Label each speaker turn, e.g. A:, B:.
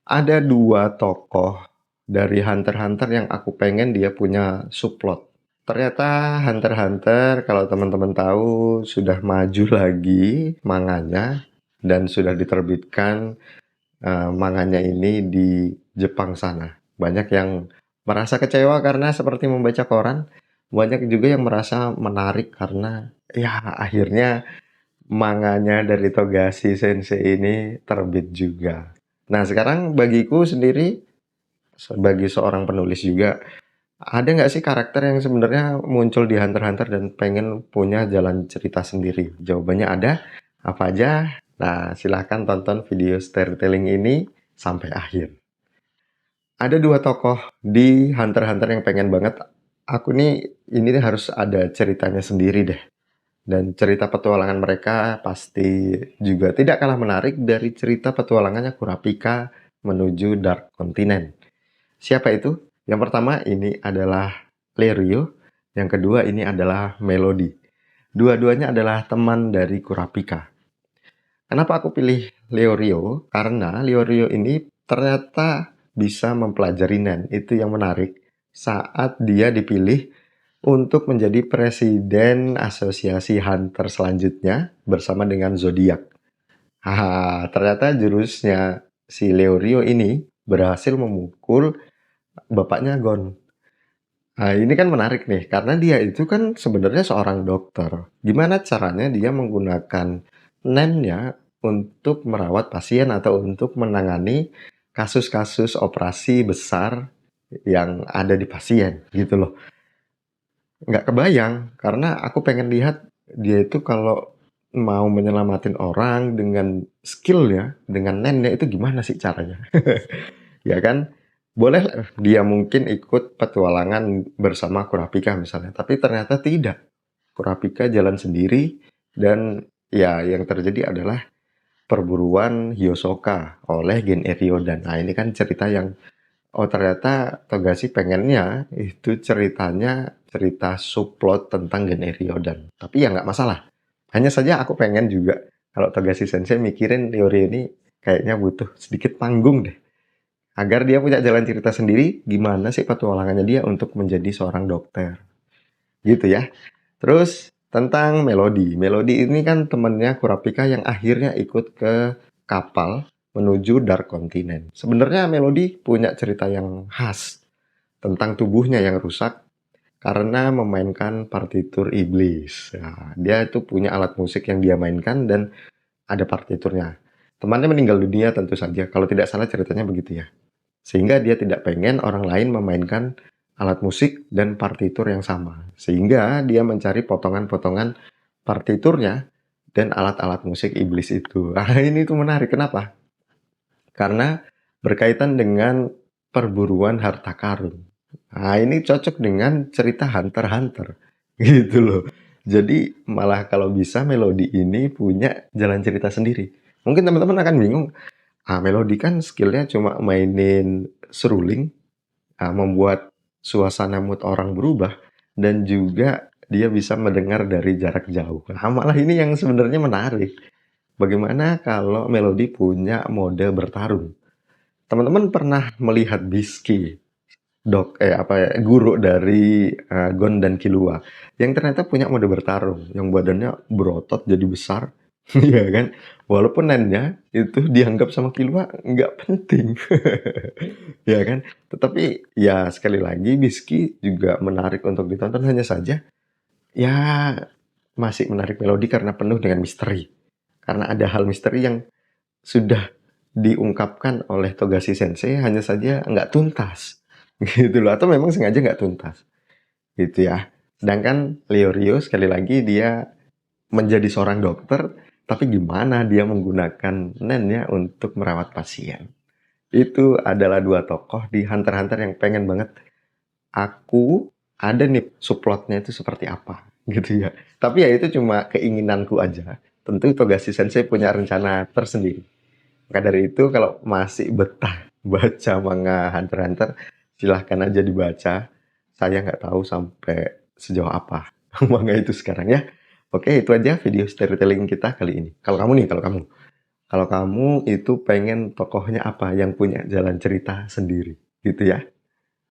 A: Ada 2 tokoh dari Hunter x Hunter yang aku pengen dia punya subplot. Ternyata Hunter x Hunter kalau teman-teman tahu sudah maju lagi manganya dan sudah diterbitkan, manganya ini di Jepang sana. Banyak yang merasa kecewa karena seperti membaca koran, banyak juga yang merasa menarik karena, ya akhirnya manganya dari Togashi Sensei ini terbit juga. Nah, sekarang bagiku sendiri, sebagai seorang penulis juga, ada nggak sih karakter yang sebenarnya muncul di Hunter x Hunter dan pengen punya jalan cerita sendiri? Jawabannya ada. Apa aja? Nah, silahkan tonton video storytelling ini sampai akhir. Ada 2 tokoh di Hunter x Hunter yang pengen banget. Aku nih, ini harus ada ceritanya sendiri deh. Dan cerita petualangan mereka pasti juga tidak kalah menarik dari cerita petualangannya Kurapika menuju Dark Continent. Siapa itu? Yang pertama ini adalah Lerio, yang kedua ini adalah Melody. Dua-duanya adalah teman dari Kurapika. Kenapa aku pilih Leorio? Karena Leorio ini ternyata bisa mempelajari Nen. Itu yang menarik saat dia dipilih untuk menjadi presiden asosiasi hunter selanjutnya bersama dengan Zodiac. Ternyata jurusnya si Leorio ini berhasil memukul bapaknya Gon. Nah, ini kan menarik nih, karena dia itu kan sebenarnya seorang dokter. Gimana caranya dia menggunakan nennya untuk merawat pasien atau untuk menangani kasus-kasus operasi besar yang ada di pasien, gitu loh. Nggak kebayang, karena aku pengen lihat dia itu kalau mau menyelamatin orang dengan skill-nya, dengan nennya itu gimana sih caranya? Ya kan? Boleh dia mungkin ikut petualangan bersama Kurapika misalnya, tapi ternyata tidak. Kurapika jalan sendiri dan ya yang terjadi adalah perburuan Hyosoka oleh Gen Eriodan. Nah, ini kan cerita yang oh ternyata Togashi pengennya itu ceritanya cerita subplot tentang Gen Eriodan. Tapi ya nggak masalah. Hanya saja aku pengen juga kalau Togashi Sensei mikirin teori ini kayaknya butuh sedikit panggung deh. Agar dia punya jalan cerita sendiri, gimana sih petualangannya dia untuk menjadi seorang dokter. Gitu ya. Terus tentang Melody. Melody ini kan temennya Kurapika yang akhirnya ikut ke kapal menuju Dark Continent. Sebenarnya Melody punya cerita yang khas tentang tubuhnya yang rusak karena memainkan partitur iblis. Nah, dia itu punya alat musik yang dia mainkan dan ada partiturnya. Temannya meninggal dunia tentu saja. Kalau tidak salah ceritanya begitu ya. Sehingga dia tidak pengen orang lain memainkan alat musik dan partitur yang sama. Sehingga dia mencari potongan-potongan partiturnya dan alat-alat musik iblis itu. Nah, ini tuh menarik. Kenapa? Karena berkaitan dengan perburuan harta karun. Nah, ini cocok dengan cerita Hunter x Hunter. Gitu loh. Jadi malah kalau bisa Melody ini punya jalan cerita sendiri. Mungkin teman-teman akan bingung, Melody kan skillnya cuma mainin seruling, membuat suasana mood orang berubah, dan juga dia bisa mendengar dari jarak jauh. Nah, malah ini yang sebenarnya menarik. Bagaimana kalau Melody punya mode bertarung? Teman-teman pernah melihat Bisky, guru dari Gon dan Killua, yang ternyata punya mode bertarung, yang badannya berotot jadi besar, iya kan? Walaupun nennya itu dianggap sama Killua nggak penting, ya kan? Tetapi ya sekali lagi Bisky juga menarik untuk ditonton, hanya saja ya masih menarik Melodi karena penuh dengan misteri. Karena ada hal misteri yang sudah diungkapkan oleh Togashi Sensei, hanya saja nggak tuntas. Gitu loh, atau memang sengaja nggak tuntas. Gitu ya. Sedangkan Leorio sekali lagi dia menjadi seorang dokter, tapi gimana dia menggunakan nennya untuk merawat pasien. Itu adalah 2 tokoh di Hunter x Hunter yang pengen banget aku ada nih subplotnya itu seperti apa, gitu ya. Tapi ya itu cuma keinginanku aja. Tentu Togashi Sensei punya rencana tersendiri. Maka dari itu kalau masih betah baca manga Hunter x Hunter, silahkan aja dibaca. Saya nggak tahu sampai sejauh apa manga itu sekarang ya. Oke, itu aja video storytelling kita kali ini. Kalau kamu nih, kalau kamu. Kalau kamu itu pengen tokohnya apa yang punya jalan cerita sendiri, gitu ya?